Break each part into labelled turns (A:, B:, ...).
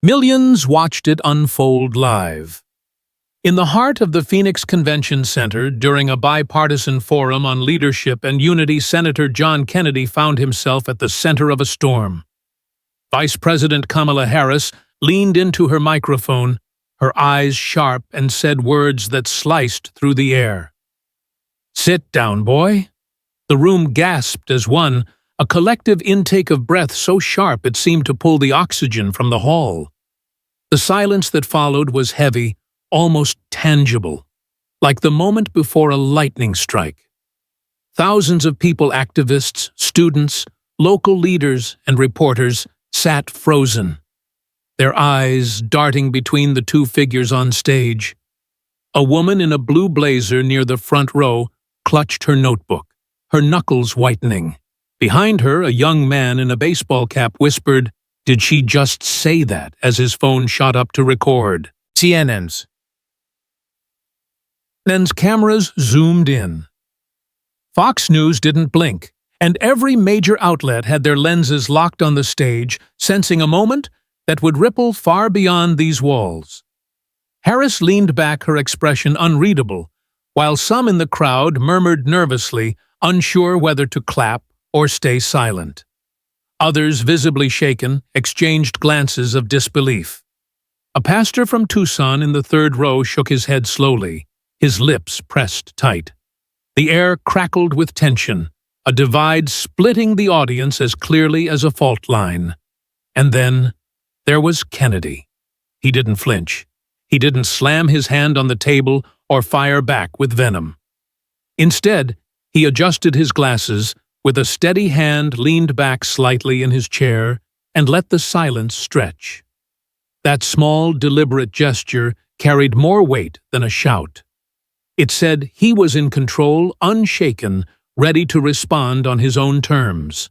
A: Millions watched it unfold live. In the heart of the Phoenix Convention Center, during a bipartisan forum on leadership and unity, Senator John Kennedy found himself at the center of a storm. Vice President Kamala Harris leaned into her microphone, her eyes sharp, and said words that sliced through the air. "Sit down, boy." The room gasped as one, a collective intake of breath so sharp it seemed to pull the oxygen from the hall. The silence that followed was heavy, almost tangible, like the moment before a lightning strike. Thousands of people, activists, students, local leaders, and reporters sat frozen, their eyes darting between the two figures on stage. A woman in a blue blazer near the front row clutched her notebook, her knuckles whitening. Behind her, a young man in a baseball cap whispered, "Did she just say that?" as his phone shot up to record. CNN's cameras zoomed in. Fox News didn't blink, and every major outlet had their lenses locked on the stage, sensing a moment that would ripple far beyond these walls. Harris leaned back, her expression unreadable, while some in the crowd murmured nervously, unsure whether to clap or stay silent. Others, visibly shaken, exchanged glances of disbelief. A pastor from Tucson in the third row shook his head slowly, his lips pressed tight. The air crackled with tension, a divide splitting the audience as clearly as a fault line. And then there was Kennedy. He didn't flinch. He didn't slam his hand on the table or fire back with venom. Instead, he adjusted his glasses, with a steady hand leaned back slightly in his chair, and let the silence stretch. That small, deliberate gesture carried more weight than a shout. It said he was in control, unshaken, ready to respond on his own terms.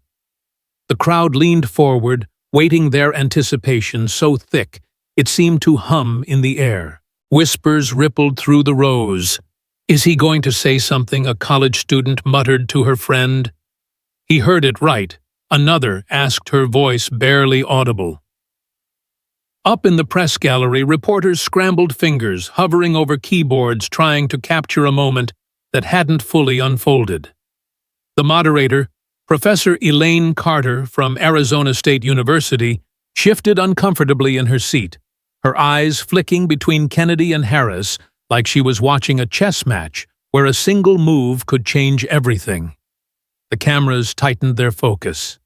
A: The crowd leaned forward, waiting, their anticipation so thick it seemed to hum in the air. Whispers rippled through the rows. "Is he going to say something?" a college student muttered to her friend. He heard it right, another asked, her voice barely audible. Up in the press gallery, reporters scrambled fingers, hovering over keyboards, trying to capture a moment that hadn't fully unfolded. The moderator, Professor Elaine Carter from Arizona State University, shifted uncomfortably in her seat, her eyes flicking between Kennedy and Harris like she was watching a chess match where a single move could change everything. The cameras tightened their focus.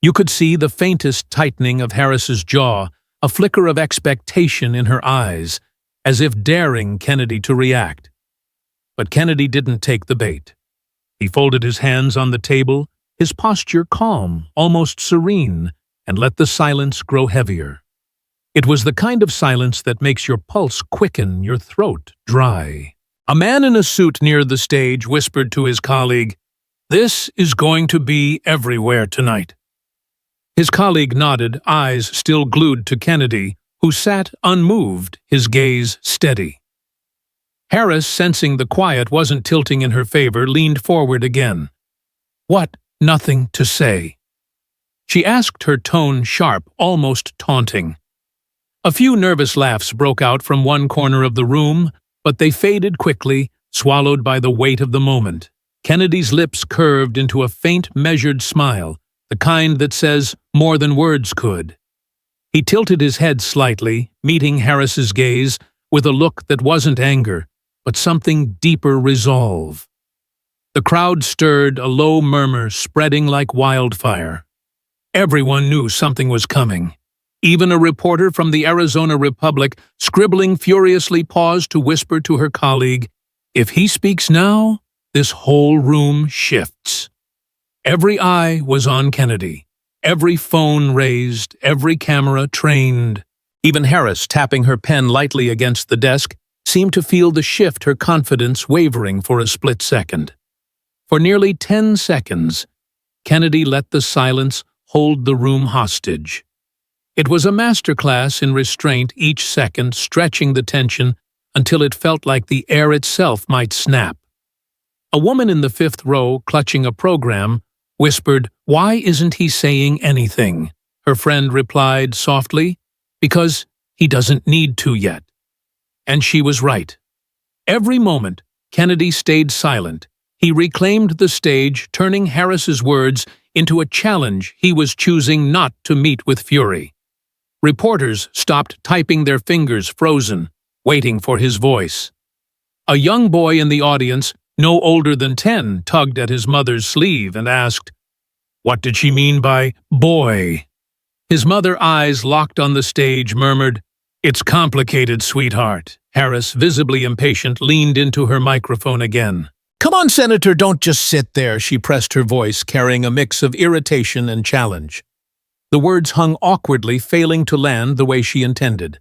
A: You could see the faintest tightening of Harris's jaw, a flicker of expectation in her eyes, as if daring Kennedy to react. But Kennedy didn't take the bait. He folded his hands on the table, his posture calm, almost serene, and let the silence grow heavier. It was the kind of silence that makes your pulse quicken, your throat dry. A man in a suit near the stage whispered to his colleague, "This is going to be everywhere tonight." His colleague nodded, eyes still glued to Kennedy, who sat unmoved, his gaze steady. Harris, sensing the quiet wasn't tilting in her favor, leaned forward again. "What? Nothing to say?" she asked, her tone sharp, almost taunting. A few nervous laughs broke out from one corner of the room, but they faded quickly, swallowed by the weight of the moment. Kennedy's lips curved into a faint, measured smile, the kind that says more than words could. He tilted his head slightly, meeting Harris's gaze with a look that wasn't anger, but something deeper, resolve. The crowd stirred, a low murmur spreading like wildfire. Everyone knew something was coming. Even a reporter from the Arizona Republic, scribbling furiously, paused to whisper to her colleague, "If he speaks now, this whole room shifts." Every eye was on Kennedy, every phone raised, every camera trained. Even Harris, tapping her pen lightly against the desk, seemed to feel the shift, her confidence wavering for a split second. For nearly 10 seconds, Kennedy let the silence hold the room hostage. It was a masterclass in restraint, each second stretching the tension until it felt like the air itself might snap. A woman in the fifth row, clutching a program, whispered, "Why isn't he saying anything?" Her friend replied softly, because he doesn't need to yet. And she was right. Every moment, Kennedy stayed silent. He reclaimed the stage, turning Harris's words into a challenge he was choosing not to meet with fury. Reporters stopped typing, their fingers frozen, waiting for his voice. A young boy in the audience, no older than 10, tugged at his mother's sleeve and asked, "What did she mean by boy?" His mother, eyes locked on the stage, murmured, "It's complicated, sweetheart." Harris, visibly impatient, leaned into her microphone again. "Come on, Senator, don't just sit there," she pressed, her voice carrying a mix of irritation and challenge. The words hung awkwardly, failing to land the way she intended.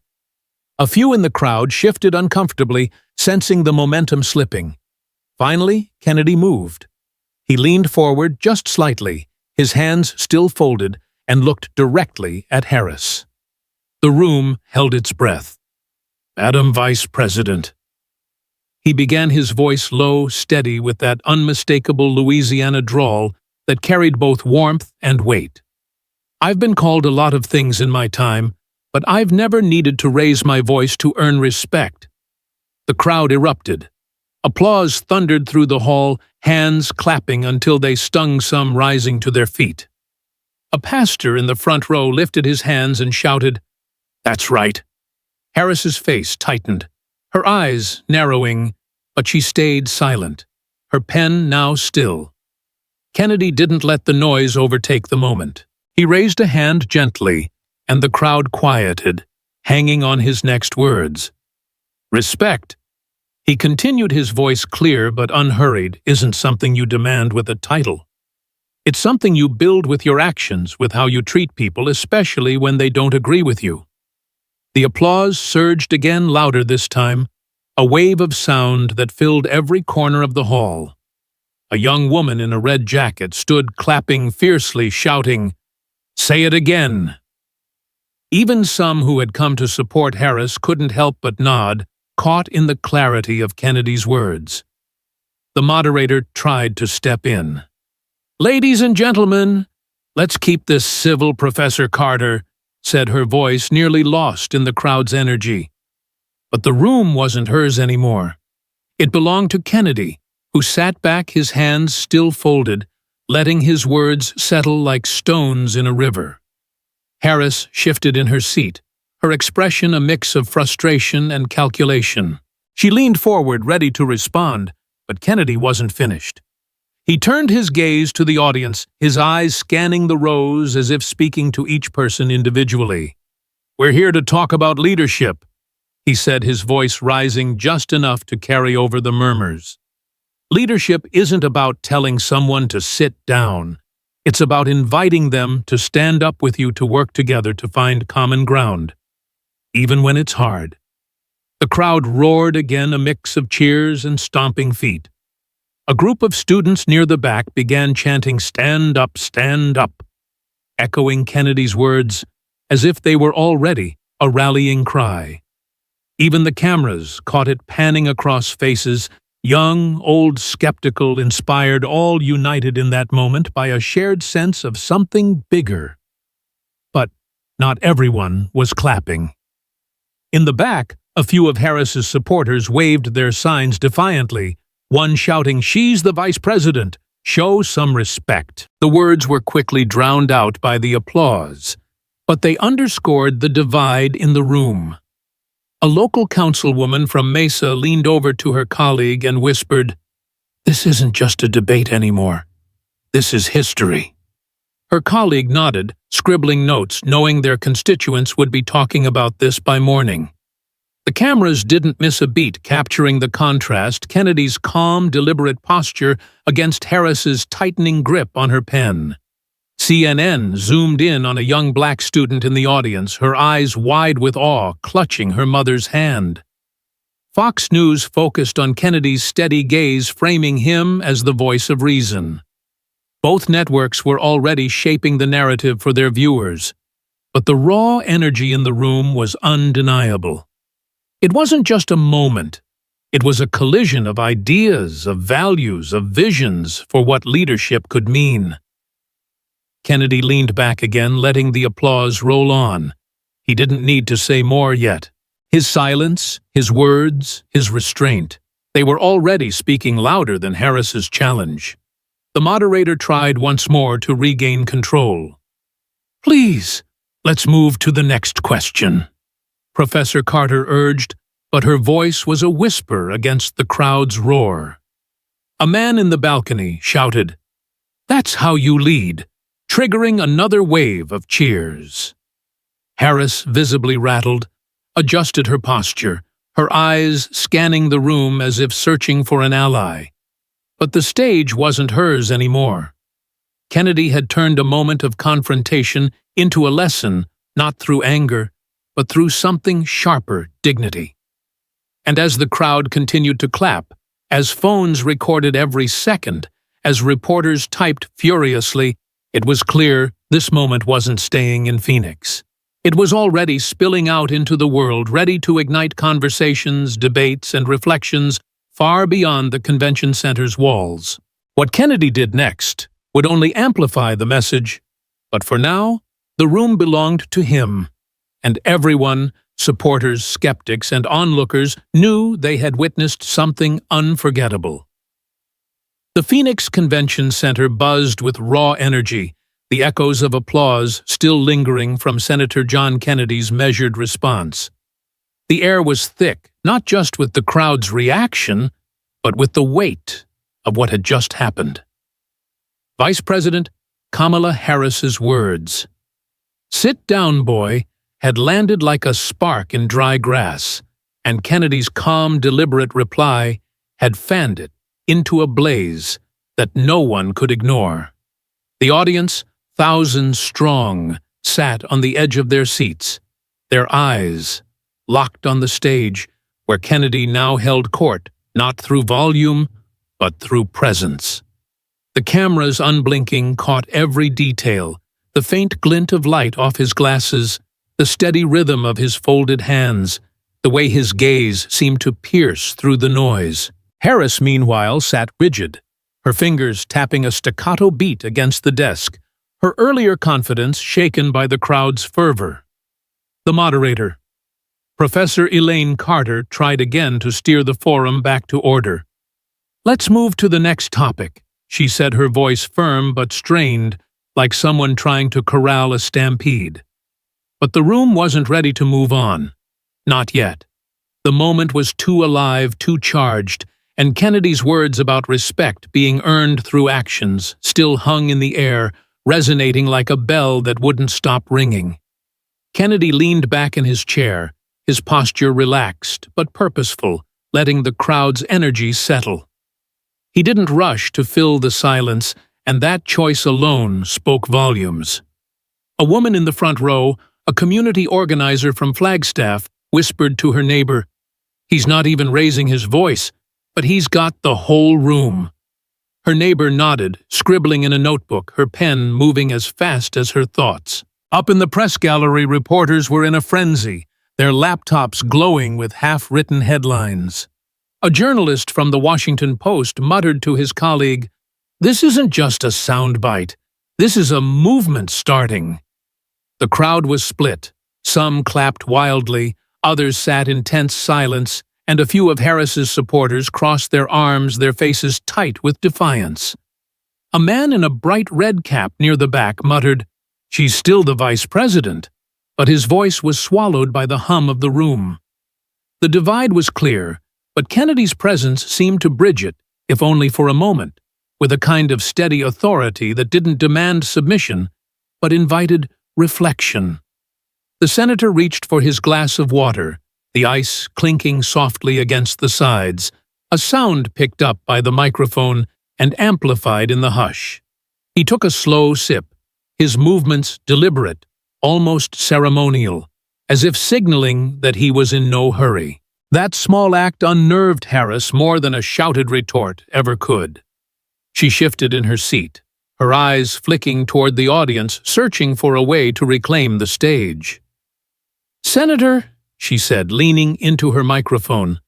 A: A few in the crowd shifted uncomfortably, sensing the momentum slipping. Finally, Kennedy moved. He leaned forward just slightly, his hands still folded, and looked directly at Harris. The room held its breath. "Madam Vice President." He began, his voice low, steady, with that unmistakable Louisiana drawl that carried both warmth and weight. "I've been called a lot of things in my time, but I've never needed to raise my voice to earn respect." The crowd erupted. Applause thundered through the hall, hands clapping until they stung, some rising to their feet. A pastor in the front row lifted his hands and shouted, "That's right." Harris's face tightened, her eyes narrowing, but she stayed silent, her pen now still. Kennedy didn't let the noise overtake the moment. He raised a hand gently, and the crowd quieted, hanging on his next words. "Respect," he continued, his voice clear but unhurried, "isn't something you demand with a title. It's something you build with your actions, with how you treat people, especially when they don't agree with you." The applause surged again, louder this time, a wave of sound that filled every corner of the hall. A young woman in a red jacket stood clapping fiercely, shouting, "Say it again." Even some who had come to support Harris couldn't help but nod, caught in the clarity of Kennedy's words. The moderator tried to step in. "Ladies and gentlemen, let's keep this civil, Professor Carter," said her voice, nearly lost in the crowd's energy. But the room wasn't hers anymore. It belonged to Kennedy, who sat back, his hands still folded, letting his words settle like stones in a river. Harris shifted in her seat, her expression a mix of frustration and calculation. She leaned forward, ready to respond, but Kennedy wasn't finished. He turned his gaze to the audience, his eyes scanning the rows as if speaking to each person individually. "We're here to talk about leadership," he said, his voice rising just enough to carry over the murmurs. "Leadership isn't about telling someone to sit down. It's about inviting them to stand up with you, to work together to find common ground, even when it's hard." The crowd roared again, a mix of cheers and stomping feet. A group of students near the back began chanting, "Stand up, stand up," echoing Kennedy's words as if they were already a rallying cry. Even the cameras caught it, panning across faces, young, old, skeptical, inspired, all united in that moment by a shared sense of something bigger. But not everyone was clapping. In the back, a few of Harris's supporters waved their signs defiantly, one shouting, "She's the vice president! Show some respect!" The words were quickly drowned out by the applause, but they underscored the divide in the room. A local councilwoman from Mesa leaned over to her colleague and whispered, "This isn't just a debate anymore. This is history." Her colleague nodded, scribbling notes, knowing their constituents would be talking about this by morning. The cameras didn't miss a beat, capturing the contrast, Kennedy's calm, deliberate posture against Harris's tightening grip on her pen. CNN zoomed in on a young black student in the audience, her eyes wide with awe, clutching her mother's hand. Fox News focused on Kennedy's steady gaze, framing him as the voice of reason. Both networks were already shaping the narrative for their viewers, but the raw energy in the room was undeniable. It wasn't just a moment. It was a collision of ideas, of values, of visions for what leadership could mean. Kennedy leaned back again, letting the applause roll on. He didn't need to say more yet. His silence, his words, his restraint, they were already speaking louder than Harris's challenge. The moderator tried once more to regain control. "Please, let's move to the next question," Professor Carter urged, but her voice was a whisper against the crowd's roar. A man in the balcony shouted, "That's how you lead," triggering another wave of cheers. Harris, visibly rattled, adjusted her posture, her eyes scanning the room as if searching for an ally. But the stage wasn't hers anymore. Kennedy had turned a moment of confrontation into a lesson, not through anger, but through something sharper, dignity. And as the crowd continued to clap, as phones recorded every second, as reporters typed furiously, it was clear this moment wasn't staying in Phoenix. It was already spilling out into the world, ready to ignite conversations, debates, and reflections far beyond the convention center's walls. What Kennedy did next would only amplify the message, but for now, the room belonged to him, and everyone, supporters, skeptics, and onlookers, knew they had witnessed something unforgettable. The Phoenix Convention Center buzzed with raw energy, the echoes of applause still lingering from Senator John Kennedy's measured response. The air was thick, not just with the crowd's reaction, but with the weight of what had just happened. Vice President Kamala Harris's words, "Sit down, boy," had landed like a spark in dry grass, and Kennedy's calm, deliberate reply had fanned it into a blaze that no one could ignore. The audience, thousands strong, sat on the edge of their seats, their eyes locked on the stage where Kennedy now held court, not through volume, but through presence. The cameras, unblinking, caught every detail, the faint glint of light off his glasses, the steady rhythm of his folded hands, the way his gaze seemed to pierce through the noise. Harris, meanwhile, sat rigid, her fingers tapping a staccato beat against the desk, her earlier confidence shaken by the crowd's fervor. The moderator, Professor Elaine Carter, tried again to steer the forum back to order. "Let's move to the next topic," she said, her voice firm but strained, like someone trying to corral a stampede. But the room wasn't ready to move on. Not yet. The moment was too alive, too charged, and Kennedy's words about respect being earned through actions still hung in the air, resonating like a bell that wouldn't stop ringing. Kennedy leaned back in his chair, his posture relaxed but purposeful, letting the crowd's energy settle. He didn't rush to fill the silence, and that choice alone spoke volumes. A woman in the front row, a community organizer from Flagstaff, whispered to her neighbor, "He's not even raising his voice, but he's got the whole room." Her neighbor nodded, scribbling in a notebook, her pen moving as fast as her thoughts. Up in the press gallery, reporters were in a frenzy, their laptops glowing with half-written headlines. A journalist from the Washington Post muttered to his colleague, "This isn't just a soundbite. This is a movement starting." The crowd was split. Some clapped wildly, others sat in tense silence, and a few of Harris's supporters crossed their arms, their faces tight with defiance. A man in a bright red cap near the back muttered, "She's still the vice president," but his voice was swallowed by the hum of the room. The divide was clear, but Kennedy's presence seemed to bridge it, if only for a moment, with a kind of steady authority that didn't demand submission, but invited reflection. The senator reached for his glass of water, the ice clinking softly against the sides, a sound picked up by the microphone and amplified in the hush. He took a slow sip, his movements deliberate, almost ceremonial, as if signaling that he was in no hurry. That small act unnerved Harris more than a shouted retort ever could. She shifted in her seat, her eyes flicking toward the audience, searching for a way to reclaim the stage. "Senator," she said, leaning into her microphone,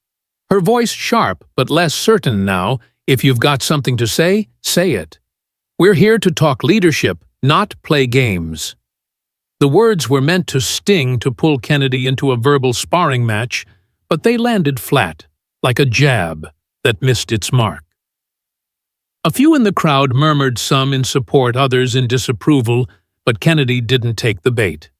A: her voice sharp but less certain now, "if you've got something to say, say it. We're here to talk leadership, not play games." The words were meant to sting to pull Kennedy into a verbal sparring match, but they landed flat, like a jab that missed its mark. A few in the crowd murmured, some in support, others in disapproval, but Kennedy didn't take the bait.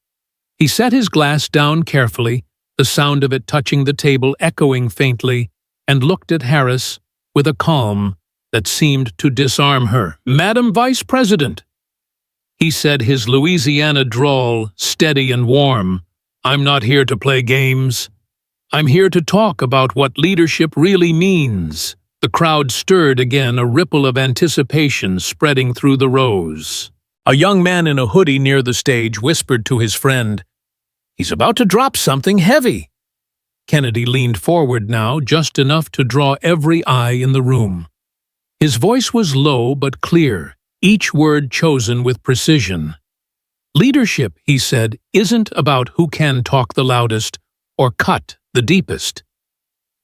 A: He set his glass down carefully, the sound of it touching the table echoing faintly, and looked at Harris with a calm that seemed to disarm her. "Madam Vice President," he said, his Louisiana drawl steady and warm, "I'm not here to play games. I'm here to talk about what leadership really means." The crowd stirred again, a ripple of anticipation spreading through the rows. A young man in a hoodie near the stage whispered to his friend, "He's about to drop something heavy." Kennedy leaned forward now, just enough to draw every eye in the room. His voice was low but clear, each word chosen with precision. "Leadership," he said, "isn't about who can talk the loudest or cut the deepest.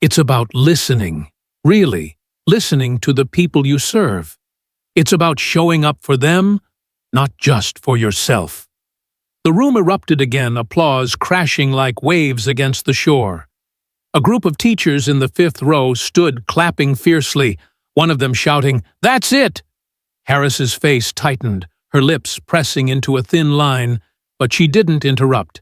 A: It's about listening, really listening to the people you serve. It's about showing up for them, not just for yourself." The room erupted again, applause crashing like waves against the shore. A group of teachers in the fifth row stood clapping fiercely, one of them shouting, "That's it!" Harris's face tightened, her lips pressing into a thin line, but she didn't interrupt.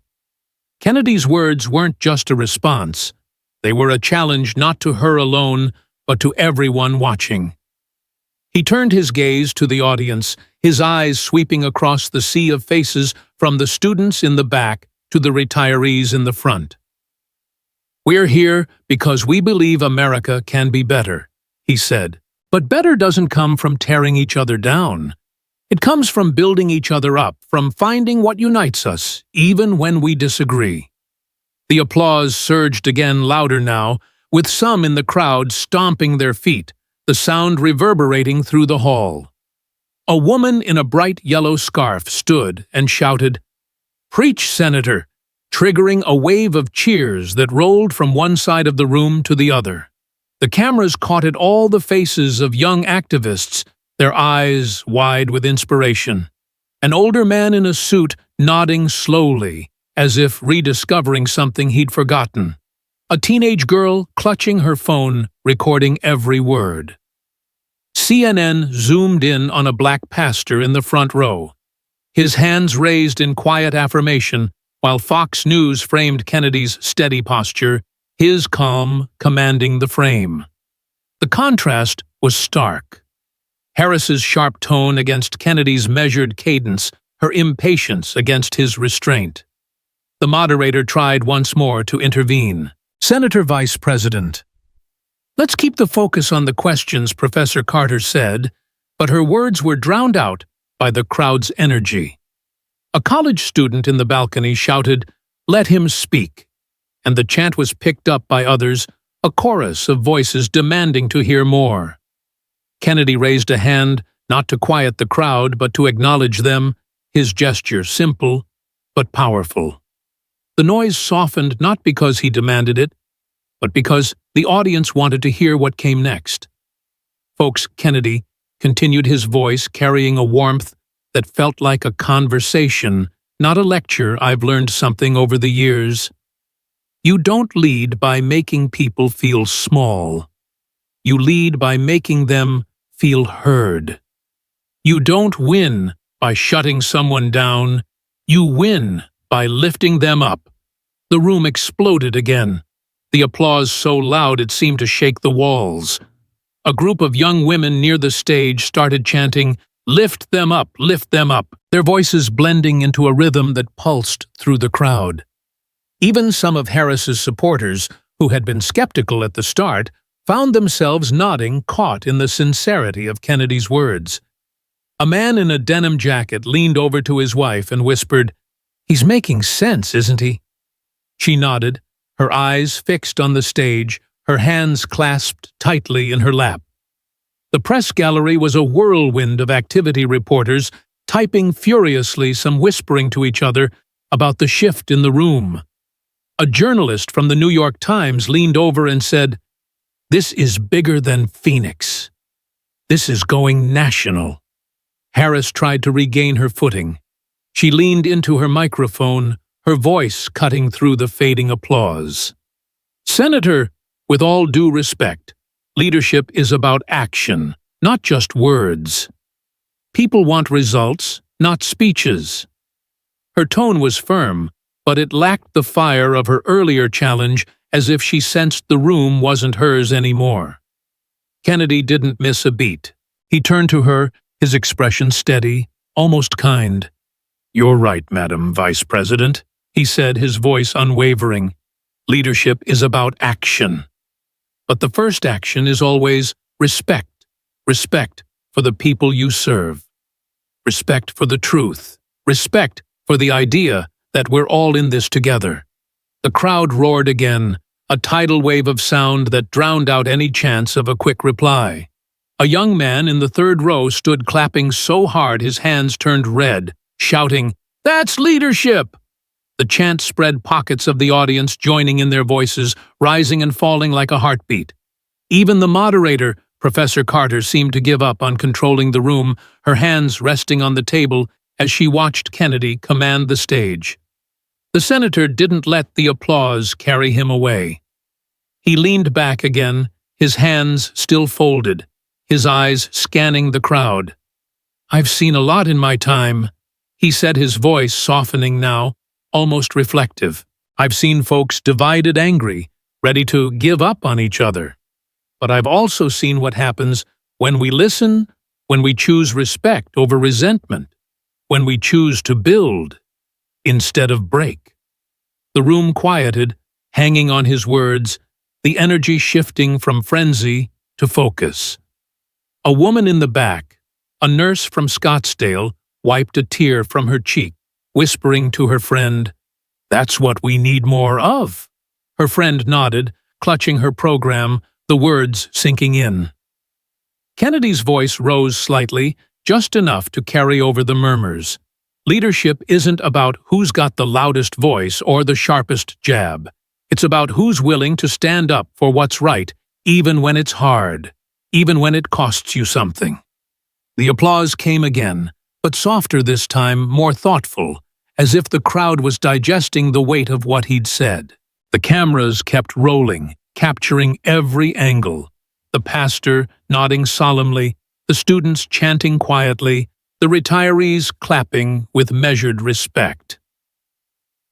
A: Kennedy's words weren't just a response. They were a challenge not to her alone, but to everyone watching. He turned his gaze to the audience, his eyes sweeping across the sea of faces from the students in the back to the retirees in the front. "We're here because we believe America can be better," he said. "But better doesn't come from tearing each other down. It comes from building each other up, from finding what unites us, even when we disagree." The applause surged again, louder now, with some in the crowd stomping their feet, the sound reverberating through the hall. A woman in a bright yellow scarf stood and shouted, "Preach, Senator!" triggering a wave of cheers that rolled from one side of the room to the other. The cameras caught at all the faces of young activists, their eyes wide with inspiration. An older man in a suit nodding slowly, as if rediscovering something he'd forgotten. A teenage girl clutching her phone, recording every word. CNN zoomed in on a black pastor in the front row, his hands raised in quiet affirmation, while Fox News framed Kennedy's steady posture, his calm commanding the frame. The contrast was stark. Harris's sharp tone against Kennedy's measured cadence, her impatience against his restraint. The moderator tried once more to intervene. "Senator Vice President, let's keep the focus on the questions," Professor Carter said, but her words were drowned out by the crowd's energy. A college student in the balcony shouted, "Let him speak," and the chant was picked up by others, a chorus of voices demanding to hear more. Kennedy raised a hand, not to quiet the crowd, but to acknowledge them, his gesture simple but powerful. The noise softened not because he demanded it, but because the audience wanted to hear what came next. "Folks," Kennedy continued, his voice carrying a warmth that felt like a conversation, not a lecture. "I've learned something over the years. You don't lead by making people feel small. You lead by making them feel heard. You don't win by shutting someone down. You win by lifting them up." The room exploded again, the applause so loud it seemed to shake the walls. A group of young women near the stage started chanting, "Lift them up, lift them up," their voices blending into a rhythm that pulsed through the crowd. Even some of Harris's supporters, who had been skeptical at the start, found themselves nodding, caught in the sincerity of Kennedy's words. A man in a denim jacket leaned over to his wife and whispered, "He's making sense, isn't he?" She nodded, her eyes fixed on the stage, her hands clasped tightly in her lap. The press gallery was a whirlwind of activity reporters, typing furiously, some whispering to each other about the shift in the room. A journalist from the New York Times leaned over and said, "This is bigger than Phoenix. This is going national." Harris tried to regain her footing. She leaned into her microphone, her voice cutting through the fading applause. Senator, with all due respect, leadership is about action, not just words. People want results, not speeches. Her tone was firm, but it lacked the fire of her earlier challenge, as if she sensed the room wasn't hers anymore. Kennedy didn't miss a beat. He turned to her, his expression steady, almost kind. "You're right, Madam Vice President," he said, his voice unwavering. "Leadership is about action. But the first action is always respect. Respect for the people you serve. Respect for the truth. Respect for the idea that we're all in this together." The crowd roared again, a tidal wave of sound that drowned out any chance of a quick reply. A young man in the third row stood clapping so hard his hands turned red, shouting, "That's leadership!" The chant spread, pockets of the audience joining in their voices, rising and falling like a heartbeat. Even the moderator, Professor Carter, seemed to give up on controlling the room, her hands resting on the table as she watched Kennedy command the stage. The senator didn't let the applause carry him away. He leaned back again, his hands still folded, his eyes scanning the crowd. "I've seen a lot in my time," he said, his voice softening now, almost reflective. "I've seen folks divided, angry, ready to give up on each other. But I've also seen what happens when we listen, when we choose respect over resentment, when we choose to build instead of break." The room quieted, hanging on his words, the energy shifting from frenzy to focus. A woman in the back, a nurse from Scottsdale, wiped a tear from her cheek, whispering to her friend, "That's what we need more of." Her friend nodded, clutching her program, the words sinking in. Kennedy's voice rose slightly, just enough to carry over the murmurs. Leadership isn't about who's got the loudest voice or the sharpest jab. It's about who's willing to stand up for what's right, even when it's hard, even when it costs you something. The applause came again, but softer this time, more thoughtful, as if the crowd was digesting the weight of what he'd said. The cameras kept rolling, capturing every angle. The pastor nodding solemnly, the students chanting quietly, the retirees clapping with measured respect.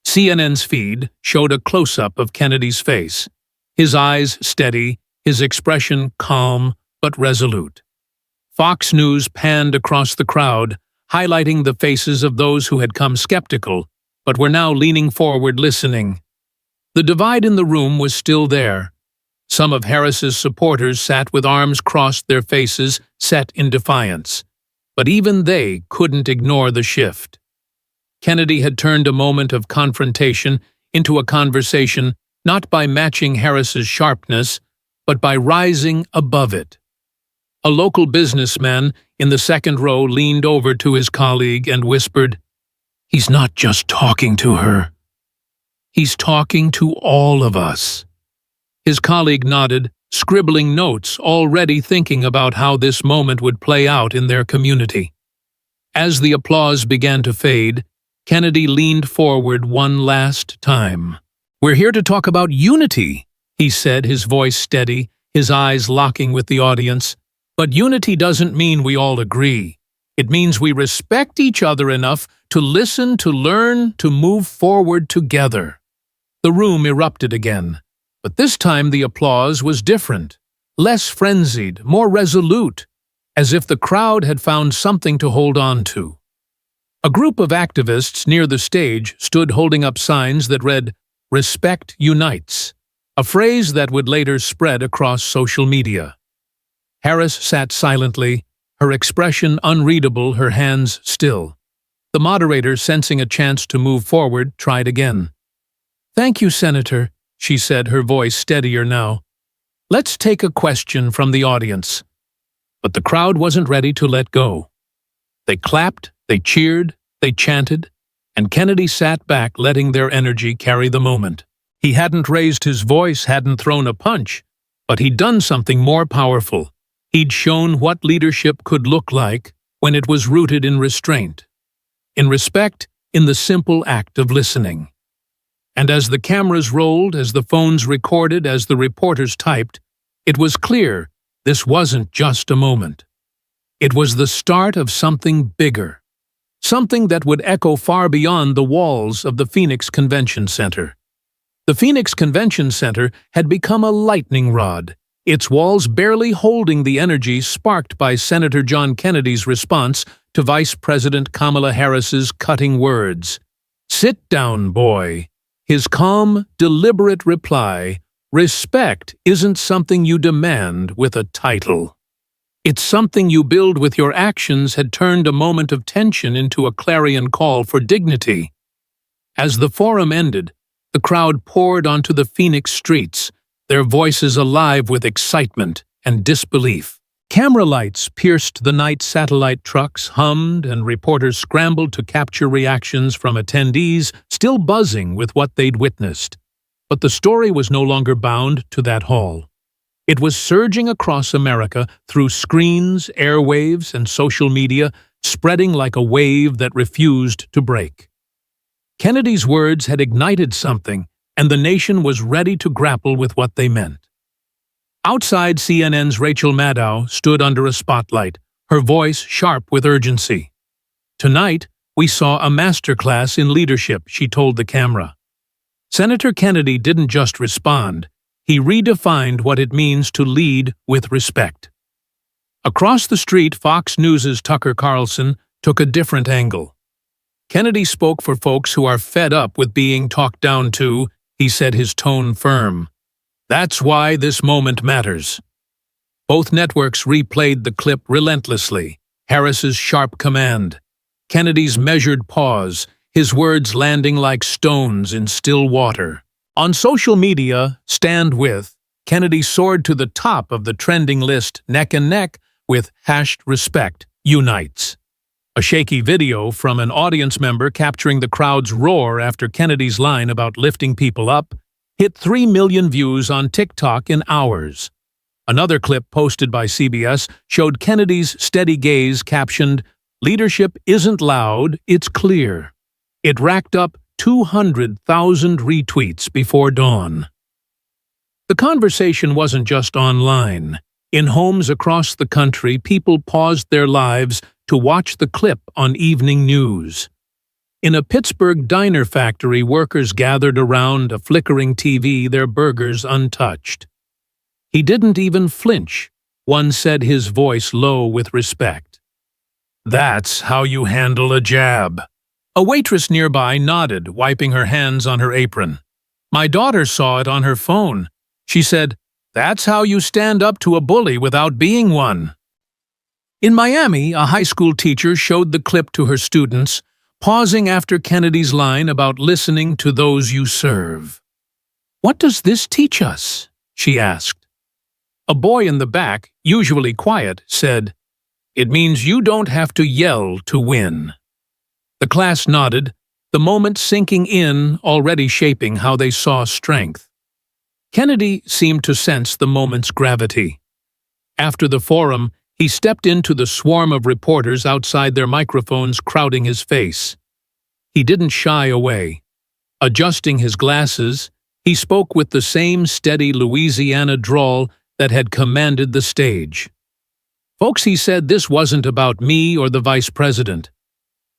A: CNN's feed showed a close-up of Kennedy's face, his eyes steady, his expression calm but resolute. Fox News panned across the crowd, highlighting the faces of those who had come skeptical, but were now leaning forward listening. The divide in the room was still there. Some of Harris's supporters sat with arms crossed, their faces set in defiance. But even they couldn't ignore the shift. Kennedy had turned a moment of confrontation into a conversation, not by matching Harris's sharpness, but by rising above it. A local businessman in the second row leaned over to his colleague and whispered, "He's not just talking to her. He's talking to all of us." His colleague nodded, scribbling notes, already thinking about how this moment would play out in their community. As the applause began to fade, Kennedy leaned forward one last time. "We're here to talk about unity," he said, his voice steady, his eyes locking with the audience. "But unity doesn't mean we all agree. It means we respect each other enough to listen, to learn, to move forward together." The room erupted again. But this time the applause was different, less frenzied, more resolute, as if the crowd had found something to hold on to. A group of activists near the stage stood holding up signs that read, "Respect Unites," a phrase that would later spread across social media. Harris sat silently, her expression unreadable, her hands still. The moderator, sensing a chance to move forward, tried again. "Thank you, Senator," she said, her voice steadier now. "Let's take a question from the audience." But the crowd wasn't ready to let go. They clapped, they cheered, they chanted, and Kennedy sat back, letting their energy carry the moment. He hadn't raised his voice, hadn't thrown a punch, but he'd done something more powerful. He'd shown what leadership could look like when it was rooted in restraint, in respect, in the simple act of listening. And as the cameras rolled, as the phones recorded, as the reporters typed, it was clear this wasn't just a moment. It was the start of something bigger, something that would echo far beyond the walls of the Phoenix Convention Center. The Phoenix Convention Center had become a lightning rod, its walls barely holding the energy sparked by Senator John Kennedy's response to Vice President Kamala Harris's cutting words. "Sit down, boy." His calm, deliberate reply, "Respect isn't something you demand with a title. It's something you build with your actions," had turned a moment of tension into a clarion call for dignity. As the forum ended, the crowd poured onto the Phoenix streets, their voices alive with excitement and disbelief. Camera lights pierced the night, satellite trucks hummed, and reporters scrambled to capture reactions from attendees still buzzing with what they'd witnessed. But the story was no longer bound to that hall. It was surging across America through screens, airwaves, and social media, spreading like a wave that refused to break. Kennedy's words had ignited something, and the nation was ready to grapple with what they meant. Outside, CNN's Rachel Maddow stood under a spotlight, her voice sharp with urgency. "Tonight, we saw a masterclass in leadership," she told the camera. Senator Kennedy didn't just respond, he redefined what it means to lead with respect. Across the street, Fox News' Tucker Carlson took a different angle. "Kennedy spoke for folks who are fed up with being talked down to," he said, his tone firm. "That's why this moment matters." Both networks replayed the clip relentlessly, Harris's sharp command, Kennedy's measured pause, his words landing like stones in still water. On social media, Stand With, Kennedy soared to the top of the trending list neck and neck with #Respect Unites. A shaky video from an audience member capturing the crowd's roar after Kennedy's line about lifting people up hit 3 million views on TikTok in hours. Another clip posted by CBS showed Kennedy's steady gaze captioned, "Leadership isn't loud, it's clear." It racked up 200,000 retweets before dawn. The conversation wasn't just online. In homes across the country, people paused their lives to watch the clip on evening news. In a Pittsburgh diner factory, workers gathered around a flickering TV, their burgers untouched. "He didn't even flinch," one said, his voice low with respect. "That's how you handle a jab." A waitress nearby nodded, wiping her hands on her apron. "My daughter saw it on her phone. She said, 'That's how you stand up to a bully without being one.'" In Miami, a high school teacher showed the clip to her students, pausing after Kennedy's line about listening to those you serve. "What does this teach us?" she asked. A boy in the back, usually quiet, said, "It means you don't have to yell to win." The class nodded, the moment sinking in, already shaping how they saw strength. Kennedy seemed to sense the moment's gravity. After the forum, he stepped into the swarm of reporters outside, their microphones crowding his face. He didn't shy away. Adjusting his glasses, he spoke with the same steady Louisiana drawl that had commanded the stage. "Folks," he said, "this wasn't about me or the vice president.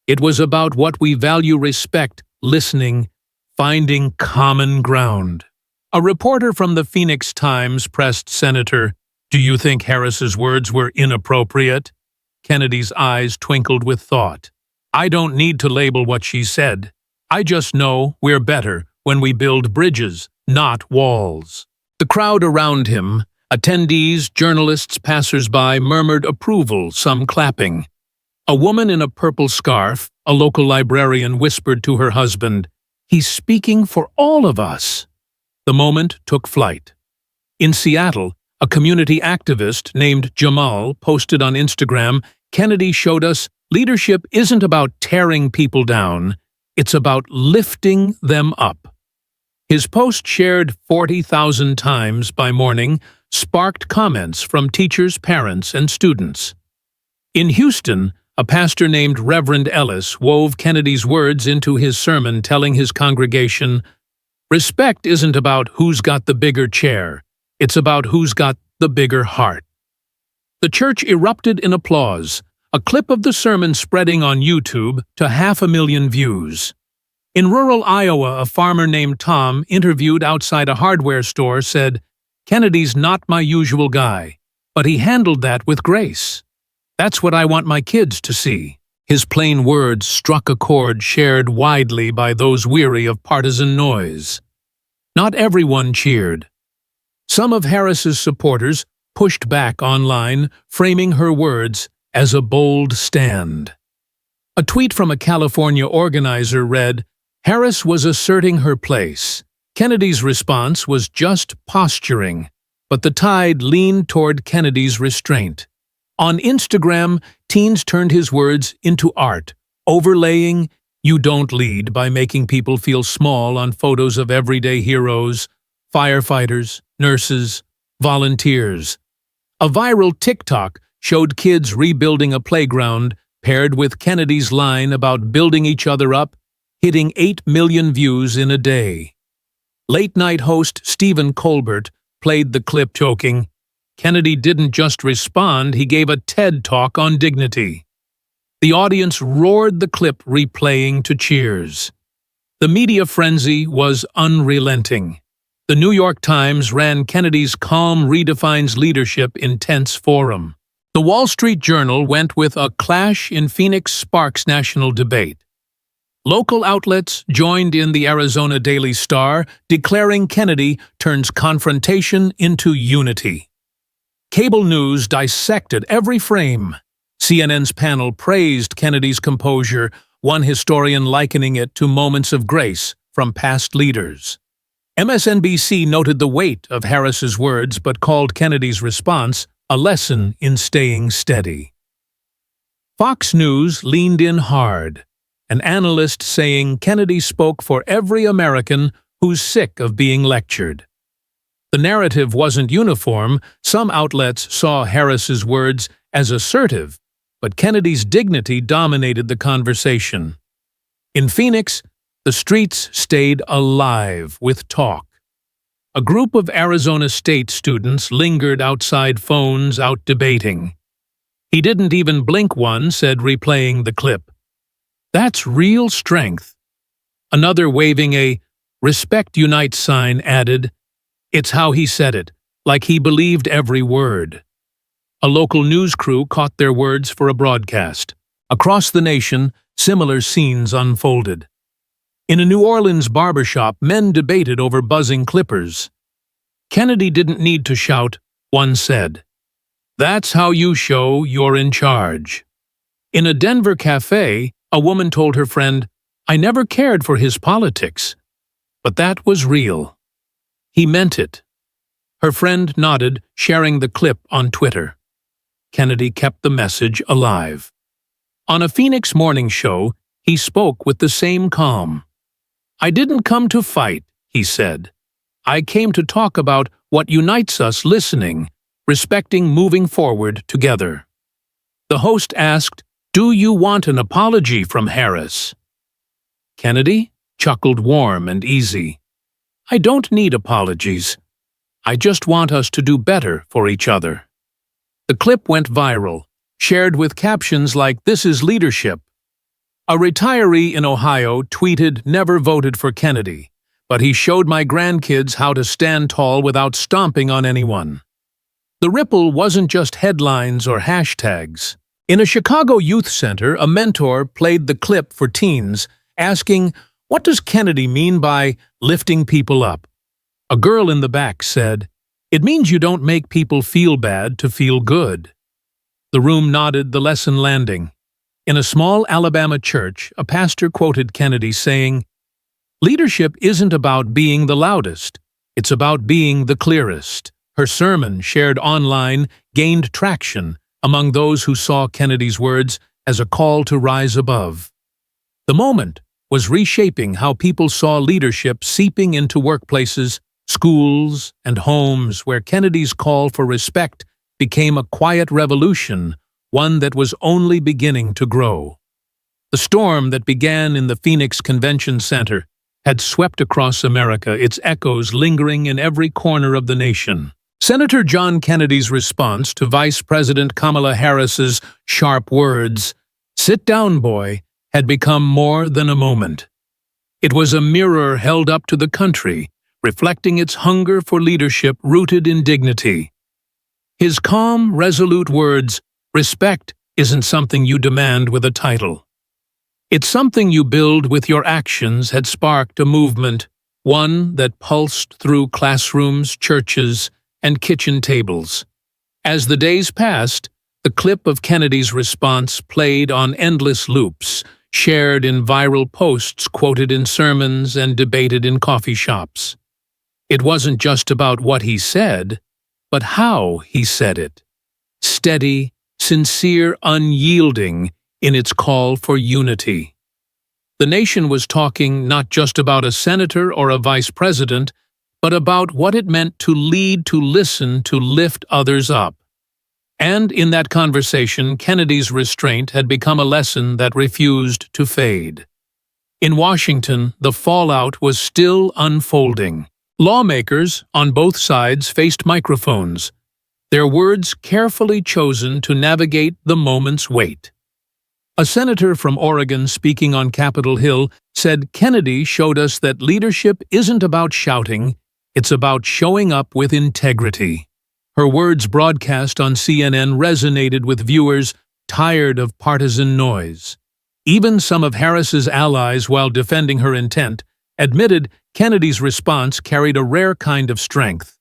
A: It was about what we value: respect, listening, finding common ground." A reporter from the Phoenix Times pressed Senator, "Do you think Harris's words were inappropriate?" Kennedy's eyes twinkled with thought. "I don't need to label what she said. I just know we're better when we build bridges, not walls." The crowd around him, attendees, journalists, passers-by, murmured approval, some clapping. A woman in a purple scarf, a local librarian, whispered to her husband, "He's speaking for all of us." The moment took flight. In Seattle, a community activist named Jamal posted on Instagram, "Kennedy showed us leadership isn't about tearing people down, it's about lifting them up." His post, shared 40,000 times by morning, sparked comments from teachers, parents, and students. In Houston, A pastor named Reverend Ellis wove Kennedy's words into his sermon, telling his congregation, "Respect isn't about who's got the bigger chair, it's about who's got the bigger heart." The church erupted in applause, a clip of the sermon spreading on YouTube to 500,000 views. In rural Iowa, a farmer named Tom, interviewed outside a hardware store, said, "Kennedy's not my usual guy, but he handled that with grace. That's what I want my kids to see." His plain words struck a chord shared widely by those weary of partisan noise. Not everyone cheered. Some of Harris's supporters pushed back online, framing her words as a bold stand. A tweet from a California organizer read, "Harris was asserting her place. Kennedy's response was just posturing, but the tide leaned toward Kennedy's restraint." On Instagram, teens turned his words into art, overlaying "You don't lead" by making people feel small on photos of everyday heroes, firefighters, nurses, volunteers. A viral TikTok showed kids rebuilding a playground paired with Kennedy's line about building each other up, hitting 8 million views in a day. Late-night host Stephen Colbert played the clip, joking, "Kennedy didn't just respond, he gave a TED Talk on dignity." The audience roared the clip, replaying to cheers. The media frenzy was unrelenting. The New York Times ran Kennedy's "Calm redefines leadership" intense forum. The Wall Street Journal went with "A clash in Phoenix sparks national debate." Local outlets joined in the Arizona Daily Star, declaring Kennedy turns confrontation into unity. Cable news dissected every frame. CNN's panel praised Kennedy's composure, one historian likening it to moments of grace from past leaders. MSNBC noted the weight of Harris's words but called Kennedy's response a lesson in staying steady. Fox News leaned in hard, an analyst saying Kennedy spoke for every American who's sick of being lectured. The narrative wasn't uniform. Some outlets saw Harris's words as assertive, but Kennedy's dignity dominated the conversation. In Phoenix, the streets stayed alive with talk. A group of Arizona State students lingered outside phones, out debating. "He didn't even blink," one said, replaying the clip. "That's real strength." Another, waving a "Respect Unites" sign, added, "It's how he said it, like he believed every word." A local news crew caught their words for a broadcast. Across the nation, similar scenes unfolded. In a New Orleans barbershop, men debated over buzzing clippers. "Kennedy didn't need to shout," one said. "That's how you show you're in charge." In a Denver cafe, a woman told her friend, "I never cared for his politics." But that was real. He meant it. Her friend nodded, sharing the clip on Twitter. Kennedy kept the message alive. On a Phoenix morning show, he spoke with the same calm. "I didn't come to fight," he said. "I came to talk about what unites us, listening, respecting, moving forward together." The host asked, "Do you want an apology from Harris?" Kennedy chuckled, warm and easy. "I don't need apologies. I just want us to do better for each other." The clip went viral, shared with captions like, "This is leadership." A retiree in Ohio tweeted, "Never voted for Kennedy, but he showed my grandkids how to stand tall without stomping on anyone." The ripple wasn't just headlines or hashtags. In a Chicago youth center, a mentor played the clip for teens, asking, "What does Kennedy mean by lifting people up?" A girl in the back said, "It means you don't make people feel bad to feel good." The room nodded, the lesson landing. In a small Alabama church, a pastor quoted Kennedy saying, "Leadership isn't about being the loudest, it's about being the clearest." Her sermon, shared online, gained traction among those who saw Kennedy's words as a call to rise above. The moment was reshaping how people saw leadership, seeping into workplaces, schools, and homes, where Kennedy's call for respect became a quiet revolution, one that was only beginning to grow. The storm that began in the Phoenix Convention Center had swept across America, its echoes lingering in every corner of the nation. Senator John Kennedy's response to Vice President Kamala Harris's sharp words, "Sit down, boy," had become more than a moment. It was a mirror held up to the country, reflecting its hunger for leadership rooted in dignity. His calm, resolute words, "Respect isn't something you demand with a title. It's something you build with your actions," had sparked a movement, one that pulsed through classrooms, churches, and kitchen tables. As the days passed, the clip of Kennedy's response played on endless loops, shared in viral posts, quoted in sermons, and debated in coffee shops. It wasn't just about what he said, but how he said it. Steady, sincere, unyielding in its call for unity. The nation was talking not just about a senator or a vice president, but about what it meant to lead, to listen, to lift others up. And in that conversation, Kennedy's restraint had become a lesson that refused to fade. In Washington, the fallout was still unfolding. Lawmakers on both sides faced microphones, their words carefully chosen to navigate the moment's weight. A senator from Oregon speaking on Capitol Hill said Kennedy showed us that leadership isn't about shouting, it's about showing up with integrity. Her words broadcast on CNN resonated with viewers tired of partisan noise. Even some of Harris's allies, while defending her intent, admitted Kennedy's response carried a rare kind of strength.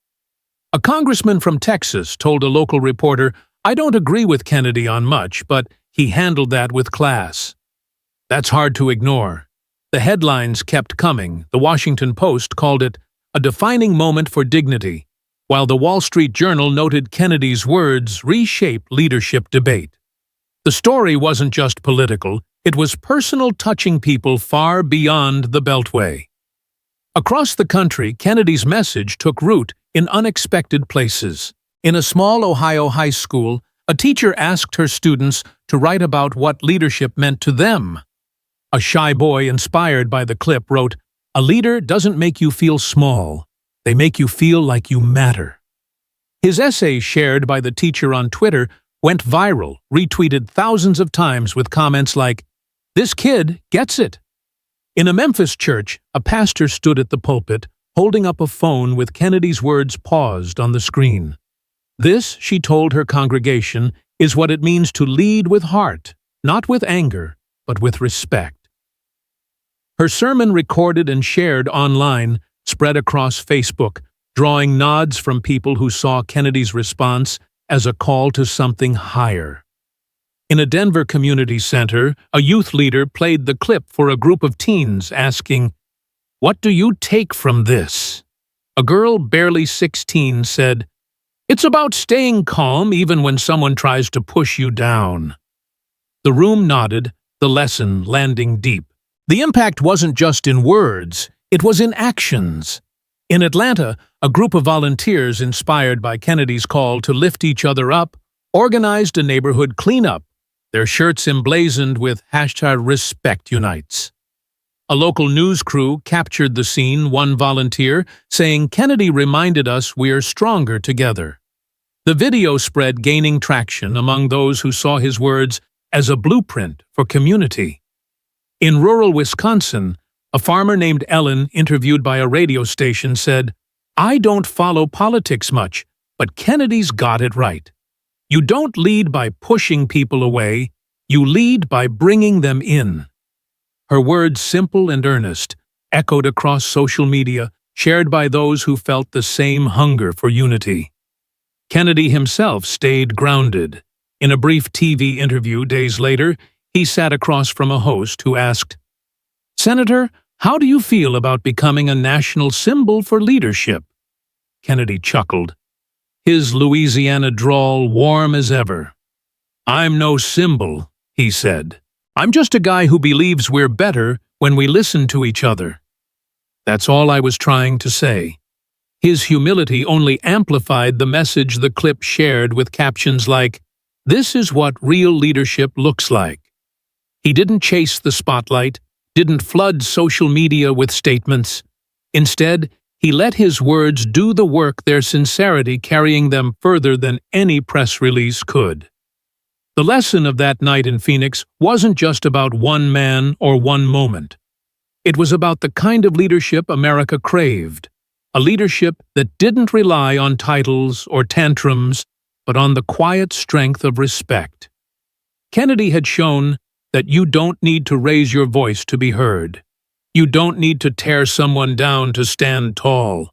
A: A congressman from Texas told a local reporter, "I don't agree with Kennedy on much, but he handled that with class." That's hard to ignore. The headlines kept coming. The Washington Post called it a defining moment for dignity, while the Wall Street Journal noted Kennedy's words reshaped leadership debate. The story wasn't just political, it was personal, touching people far beyond the Beltway. Across the country, Kennedy's message took root in unexpected places. In a small Ohio high school, a teacher asked her students to write about what leadership meant to them. A shy boy, inspired by the clip, wrote, "A leader doesn't make you feel small. They make you feel like you matter." His essay, shared by the teacher on Twitter, went viral, retweeted thousands of times with comments like, "This kid gets it." In a Memphis church, a pastor stood at the pulpit, holding up a phone with Kennedy's words paused on the screen. "This," she told her congregation, "is what it means to lead with heart, not with anger, but with respect." Her sermon, recorded and shared online, spread across Facebook, drawing nods from people who saw Kennedy's response as a call to something higher. In a Denver community center, a youth leader played the clip for a group of teens, asking, "What do you take from this?" A girl, barely 16, said, "It's about staying calm even when someone tries to push you down." The room nodded, the lesson landing deep. The impact wasn't just in words, it was in actions. In Atlanta, a group of volunteers, inspired by Kennedy's call to lift each other up, organized a neighborhood cleanup, their shirts emblazoned with #RespectUnites. A local news crew captured the scene, one volunteer saying, "Kennedy reminded us we're stronger together." The video spread, gaining traction among those who saw his words as a blueprint for community. In rural Wisconsin, a farmer named Ellen, interviewed by a radio station, said, "I don't follow politics much, but Kennedy's got it right. You don't lead by pushing people away, you lead by bringing them in." Her words, simple and earnest, echoed across social media, shared by those who felt the same hunger for unity. Kennedy himself stayed grounded. In a brief TV interview days later, he sat across from a host who asked, "Senator, how do you feel about becoming a national symbol for leadership?" Kennedy chuckled, his Louisiana drawl warm as ever. "I'm no symbol," he said. "I'm just a guy who believes we're better when we listen to each other." That's all I was trying to say. His humility only amplified the message the clip shared, with captions like, This is what real leadership looks like. He didn't chase the spotlight, didn't flood social media with statements. Instead, he let his words do the work, their sincerity carrying them further than any press release could. The lesson of that night in Phoenix wasn't just about one man or one moment. It was about the kind of leadership America craved, a leadership that didn't rely on titles or tantrums, but on the quiet strength of respect. Kennedy had shown that you don't need to raise your voice to be heard. You don't need to tear someone down to stand tall.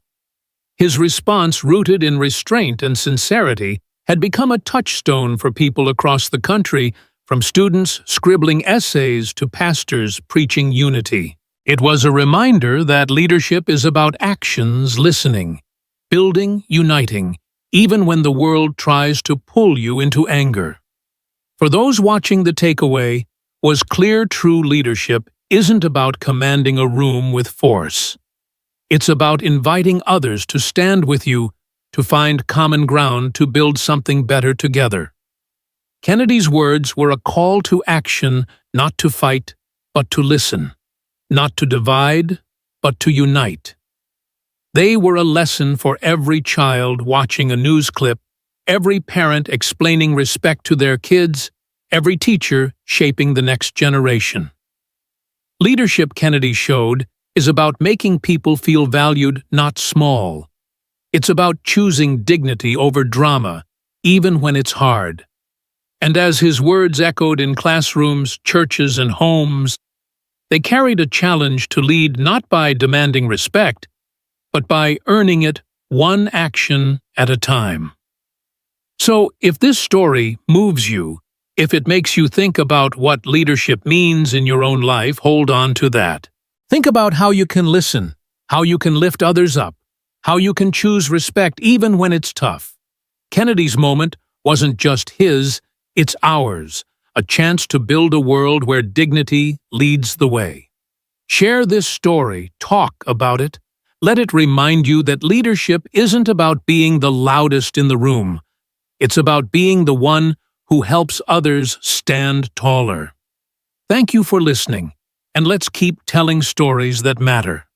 A: His response, rooted in restraint and sincerity, had become a touchstone for people across the country, from students scribbling essays to pastors preaching unity. It was a reminder that leadership is about actions, listening, building, uniting, even when the world tries to pull you into anger. For those watching, the takeaway was clear: true leadership isn't about commanding a room with force. It's about inviting others to stand with you, to find common ground, to build something better together. Kennedy's words were a call to action, not to fight, but to listen, not to divide, but to unite. They were a lesson for every child watching a news clip, every parent explaining respect to their kids, every teacher shaping the next generation. Leadership, Kennedy showed, is about making people feel valued, not small. It's about choosing dignity over drama, even when it's hard. And as his words echoed in classrooms, churches, and homes, they carried a challenge to lead not by demanding respect, but by earning it one action at a time. So, if this story moves you, if it makes you think about what leadership means in your own life, hold on to that. Think about how you can listen, how you can lift others up, how you can choose respect even when it's tough. Kennedy's moment wasn't just his, it's ours, a chance to build a world where dignity leads the way. Share this story, talk about it. Let it remind you that leadership isn't about being the loudest in the room. It's about being the one who helps others stand taller. Thank you for listening, and let's keep telling stories that matter.